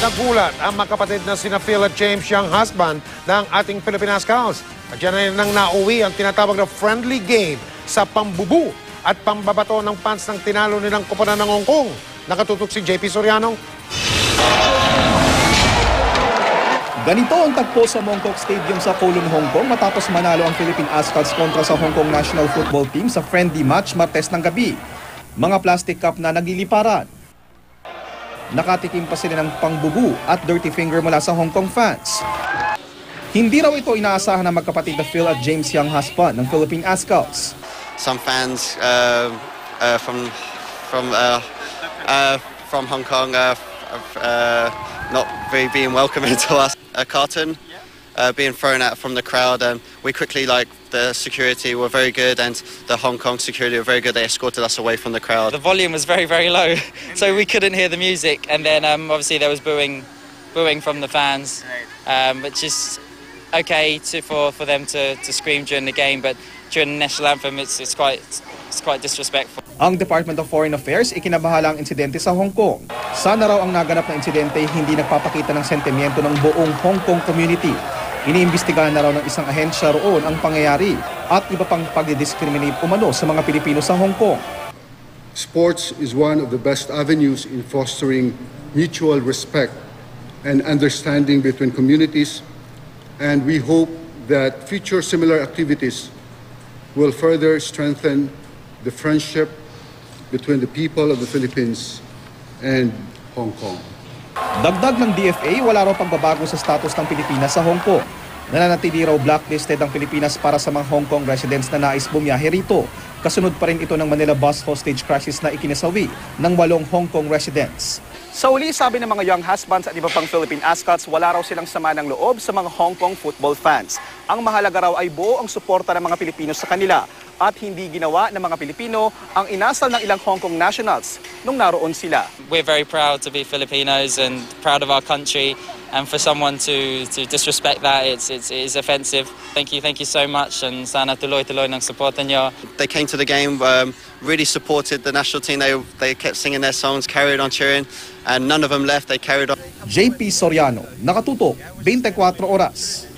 Nagulat ang magkapatid na sina Phil at James Young husband ng ating Philippine Scouts. At yan ay nang nauwi ang tinatawag na friendly game sa pambubu at pambabato ng fans ng tinalo nilang koponan ng Hong Kong. Nakatutok si JP Soriano. Ganito ang tagpo sa Mong Kok Stadium sa Kowloon, Hong Kong matapos manalo ang Philippine Scouts kontra sa Hong Kong National Football Team sa friendly match Martes ng gabi. Mga plastic cup na nagliliparan. Nakatikim pa sila ng pangbubu at dirty finger mula sa Hong Kong fans. Hindi raw ito inaasahan ng magkapatid na Phil at James Young husband ng Philippine Scouts. Some fans from Hong Kong not really being welcome into us. A carton being thrown out from the crowd, and we quickly, the security were very good, and the Hong Kong security were very good. They escorted us away from the crowd. The volume was very, very low, so we couldn't hear the music, and then obviously there was booing from the fans, which is okay for them to scream during the game, but during the national anthem it's quite disrespectful. Ang Department of Foreign Affairs ikinabahala ang insidente sa Hong Kong. Sana raw ang naganap na insidente hindi nagpapakita ng sentimiento ng buong Hong Kong community. Iniimbestigahan na raw ng isang ahensya roon ang pangyayari at iba pang pagdidiscriminate umano sa mga Pilipino sa Hong Kong. Sports is one of the best avenues in fostering mutual respect and understanding between communities, and we hope that future similar activities will further strengthen the friendship between the people of the Philippines and Hong Kong. Dagdag ng DFA, wala raw pagbabago sa status ng Pilipinas sa Hong Kong. Nananatili raw blacklisted ang Pilipinas para sa mga Hong Kong residents na nais bumiyahe rito. Kasunod pa rin ito ng Manila bus hostage crisis na ikinasawi ng 8 Hong Kong residents. Sa uli, sabi ng mga young husbands at iba pang Philippine Scouts, wala raw silang sama ng loob sa mga Hong Kong football fans. Ang mahalaga raw ay buo ang suporta ng mga Pilipino sa kanila at hindi ginawa ng mga Pilipino ang inasal ng ilang Hong Kong nationals nung naroon sila. We're very proud to be Filipinos and proud of our country, and for someone to disrespect that, it is offensive. Thank you so much, and sana tuloy-tuloy ng suporta nyo. They came to the game, really supported the national team. They kept singing their songs, carried on cheering, and none of them left. They carried on. JP Soriano, nakatutok, 24 oras.